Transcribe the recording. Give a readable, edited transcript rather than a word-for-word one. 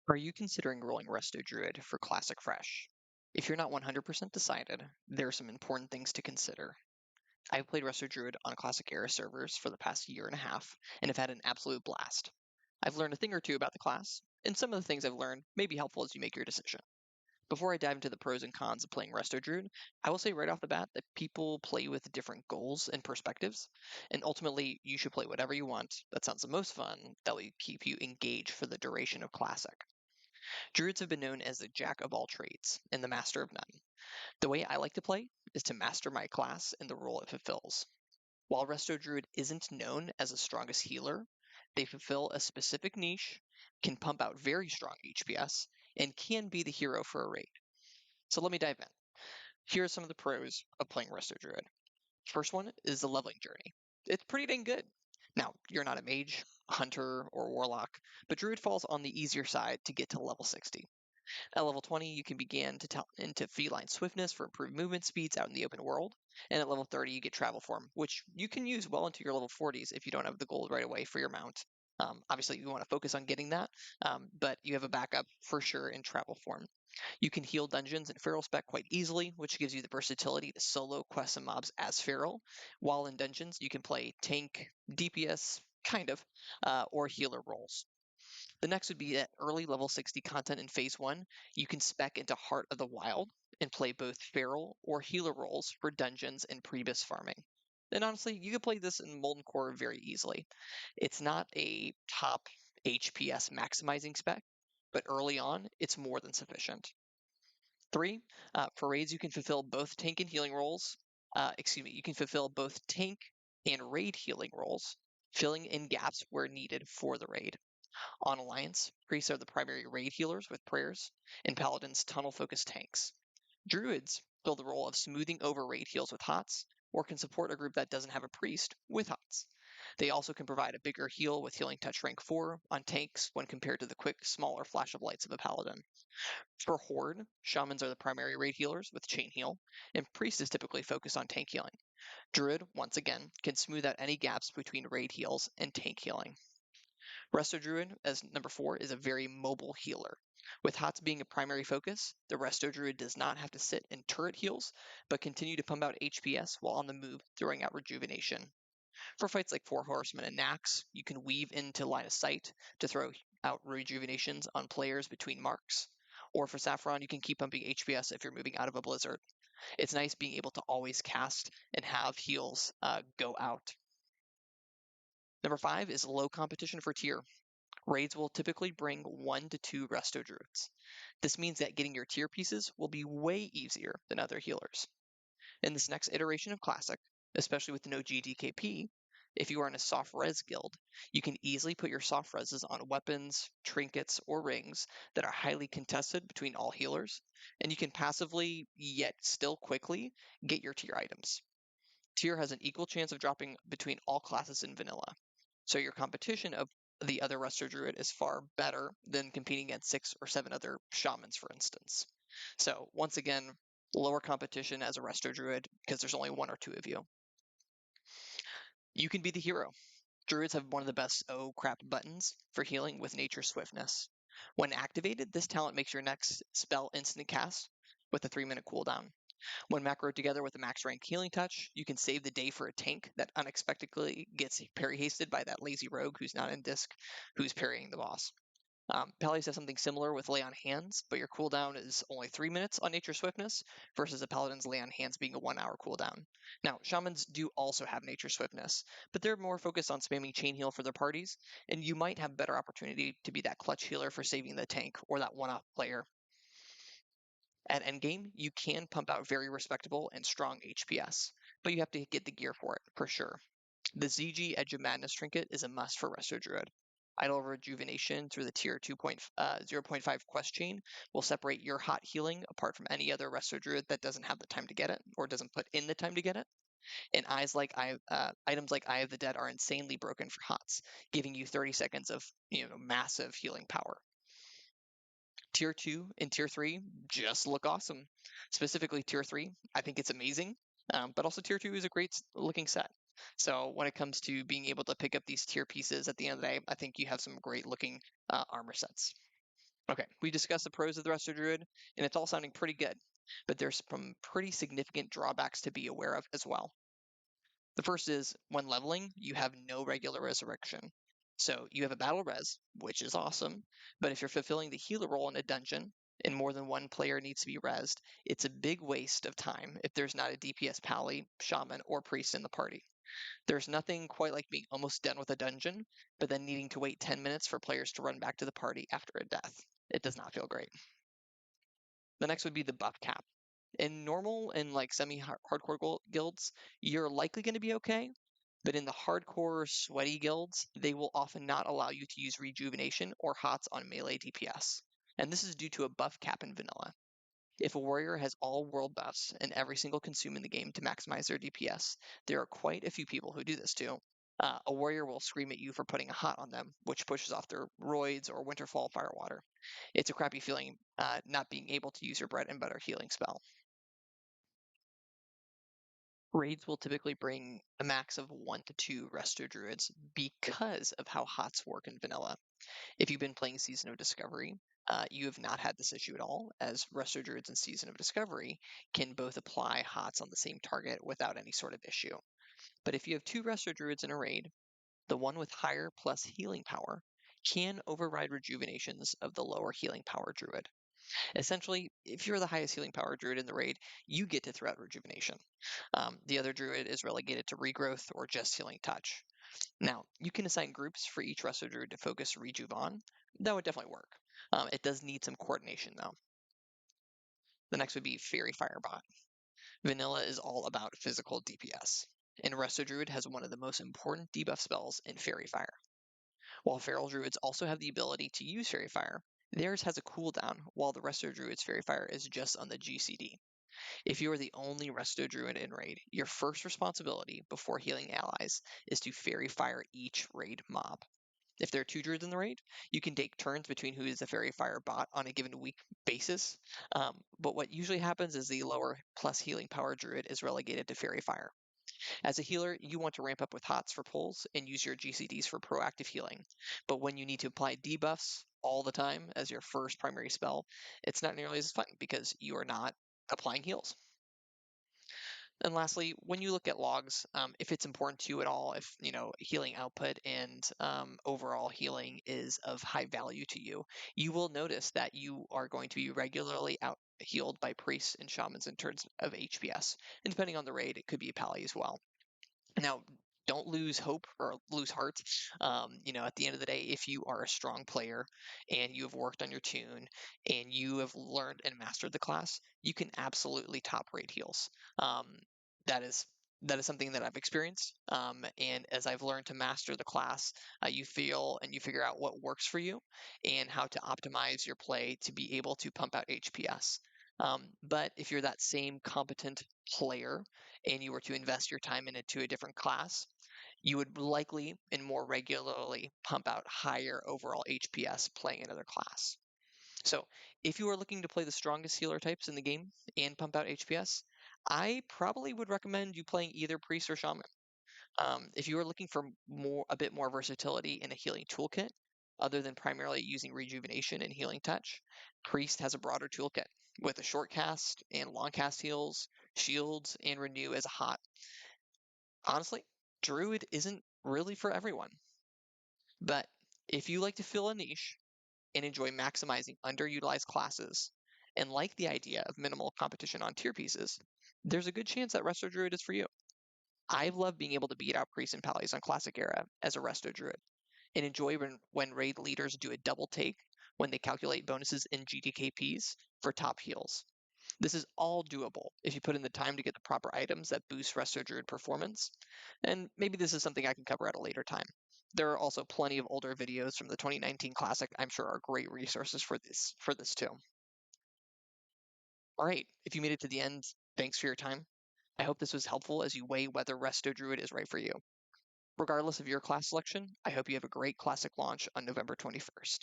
Are you considering rolling Resto Druid for Classic Fresh? If you're not 100% decided, there are some important things to consider. I've played Resto Druid on Classic Era servers for the past year and a half and have had an absolute blast. I've learned a thing or two about the class, and some of the things I've learned may be helpful as you make your decision. Before I dive into the pros and cons of playing Resto Druid, I will say right off the bat that people play with different goals and perspectives, and ultimately you should play whatever you want that sounds the most fun, that will keep you engaged for the duration of Classic. Druids have been known as the jack of all trades and the master of none. The way I like to play is to master my class and the role it fulfills. While Resto Druid isn't known as the strongest healer, they fulfill a specific niche, can pump out very strong HPS, and can be the hero for a raid. So let me dive in. Here are some of the pros of playing Resto Druid. First one is the leveling journey. It's pretty dang good. Now, you're not a mage, hunter, or warlock, but Druid falls on the easier side to get to level 60. At level 20, you can begin to tap into feline swiftness for improved movement speeds out in the open world. And at level 30, you get travel form, which you can use well into your level 40s if you don't have the gold right away for your mount. Obviously, you want to focus on getting that, but you have a backup for sure in travel form. You can heal dungeons in Feral Spec quite easily, which gives you the versatility to solo quests and mobs as Feral. While in dungeons, you can play tank, DPS, kind of, or healer roles. The next would be at early level 60 content in phase 1. You can spec into Heart of the Wild and play both feral or healer roles for dungeons and Priebus farming. And honestly, you can play this in Molten Core very easily. It's not a top HPS maximizing spec, but early on, it's more than sufficient. 3, for raids, you can fulfill both tank and healing roles. You can fulfill both tank and raid healing roles, filling in gaps where needed for the raid. On Alliance, priests are the primary raid healers with prayers, and paladins tunnel-focused tanks. Druids fill the role of smoothing over raid heals with hots, or can support a group that doesn't have a priest with hots. They also can provide a bigger heal with healing touch rank 4 on tanks when compared to the quick, smaller flash of lights of a paladin. For Horde, shamans are the primary raid healers with chain heal, and priest is typically focused on tank healing. Druid, once again, can smooth out any gaps between raid heals and tank healing. Resto Druid, as number 4, is a very mobile healer. With HOTS being a primary focus, the Resto Druid does not have to sit in turret heals, but continue to pump out HPS while on the move, throwing out rejuvenation. For fights like Four Horsemen and Nax, you can weave into line of sight to throw out rejuvenations on players between marks. Or for Saffron, you can keep pumping HPS if you're moving out of a blizzard. It's nice being able to always cast and have heals go out. Number 5 is low competition for tier. Raids will typically bring 1 to 2 Resto Druids. This means that getting your tier pieces will be way easier than other healers. In this next iteration of Classic, especially with no GDKP, if you are in a soft res guild, you can easily put your soft reses on weapons, trinkets, or rings that are highly contested between all healers, and you can passively, yet still quickly, get your tier items. Tier has an equal chance of dropping between all classes in vanilla, so your competition of the other Resto Druid is far better than competing against 6 or 7 other shamans, for instance. So once again, lower competition as a Resto Druid because there's only 1 or 2 of you. You can be the hero. Druids have one of the best oh crap buttons for healing with Nature Swiftness. When activated, this talent makes your next spell instant cast with a 3-minute cooldown. When macroed together with a max rank healing touch, you can save the day for a tank that unexpectedly gets parry hasted by that lazy rogue who's not in disc, who's parrying the boss. Paladins have something similar with Lay on Hands, but your cooldown is only 3 minutes on Nature Swiftness versus a Paladin's Lay on Hands being a 1-hour cooldown. Now, Shamans do also have Nature Swiftness, but they're more focused on spamming Chain Heal for their parties, and you might have better opportunity to be that clutch healer for saving the tank or that one-off player. At endgame, you can pump out very respectable and strong HPS, but you have to get the gear for it, for sure. The ZG Edge of Madness trinket is a must for Resto Druid. Idle Rejuvenation through the tier 2.0.5 quest chain will separate your hot healing apart from any other Resto Druid that doesn't have the time to get it or doesn't put in the time to get it. And items like Eye of the Dead are insanely broken for hots, giving you 30 seconds of massive healing power. Tier 2 and Tier 3 just look awesome. Specifically, Tier 3, I think it's amazing, but also Tier 2 is a great looking set. So when it comes to being able to pick up these tier pieces at the end of the day, I think you have some great looking armor sets. Okay, we discussed the pros of the Resto Druid, and it's all sounding pretty good, but there's some pretty significant drawbacks to be aware of as well. The first is when leveling, you have no regular resurrection. So you have a battle res, which is awesome, but if you're fulfilling the healer role in a dungeon and more than one player needs to be rezzed, it's a big waste of time if there's not a DPS pally, shaman, or priest in the party. There's nothing quite like being almost done with a dungeon, but then needing to wait 10 minutes for players to run back to the party after a death. It does not feel great. The next would be the buff cap. In normal and like semi-hardcore guilds, you're likely going to be okay, but in the hardcore sweaty guilds, they will often not allow you to use rejuvenation or hots on melee DPS. And this is due to a buff cap in vanilla. If a warrior has all world buffs and every single consume in the game to maximize their DPS, there are quite a few people who do this too. A warrior will scream at you for putting a hot on them, which pushes off their roids or winterfall firewater. It's a crappy feeling not being able to use your bread and butter healing spell. Raids will typically bring a max of 1 to 2 Resto Druids because of how hots work in vanilla. If you've been playing Season of Discovery, you have not had this issue at all, as Resto Druids in Season of Discovery can both apply hots on the same target without any sort of issue. But if you have 2 Resto Druids in a raid, the one with higher plus healing power can override rejuvenations of the lower healing power druid. Essentially, if you're the highest healing power druid in the raid, you get to throw out rejuvenation. The other druid is relegated to regrowth or just healing touch. Now, you can assign groups for each Resto Druid to focus Rejuve on. That would definitely work. It does need some coordination, though. The next would be Fairy Firebot. Vanilla is all about physical DPS, and Resto Druid has one of the most important debuff spells in Fairy Fire. While Feral Druids also have the ability to use Fairy Fire, theirs has a cooldown, while the Resto Druid's Fairy Fire is just on the GCD. If you are the only Resto Druid in raid, your first responsibility before healing allies is to Fairy Fire each raid mob. If there are 2 druids in the raid, you can take turns between who is the Fairy Fire bot on a given week basis. But what usually happens is the lower plus healing power druid is relegated to Fairy Fire. As a healer, you want to ramp up with hots for pulls and use your GCDs for proactive healing. But when you need to apply debuffs all the time as your first primary spell, it's not nearly as fun because you are not applying heals. And lastly, when you look at logs, if it's important to you at all, if healing output and overall healing is of high value to you, you will notice that you are going to be regularly out healed by priests and shamans in terms of HPS. And depending on the raid, it could be a pally as well. Now, don't lose hope or lose heart. At the end of the day, if you are a strong player and you have worked on your tune and you have learned and mastered the class, you can absolutely top rate heals. That is that is something that I've experienced. And as I've learned to master the class, you feel and you figure out what works for you and how to optimize your play to be able to pump out HPS. But if you're that same competent player and you were to invest your time into a different class, you would likely and more regularly pump out higher overall HPS playing another class. So, if you are looking to play the strongest healer types in the game and pump out HPS, I probably would recommend you playing either priest or shaman. If you are looking for a bit more versatility in a healing toolkit, other than primarily using rejuvenation and healing touch, priest has a broader toolkit with a short cast and long cast heals, shields, and renew as a hot. Honestly, druid isn't really for everyone, but if you like to fill a niche and enjoy maximizing underutilized classes and like the idea of minimal competition on tier pieces, there's a good chance that Resto Druid is for you. I've loved being able to beat out priests and pallies on Classic Era as a Resto Druid, and enjoy when raid leaders do a double take when they calculate bonuses in GTKPs for top heals. This is all doable if you put in the time to get the proper items that boost Resto Druid performance, and maybe this is something I can cover at a later time. There are also plenty of older videos from the 2019 Classic I'm sure are great resources for this too. All right, if you made it to the end, thanks for your time. I hope this was helpful as you weigh whether Resto Druid is right for you. Regardless of your class selection, I hope you have a great Classic launch on November 21st.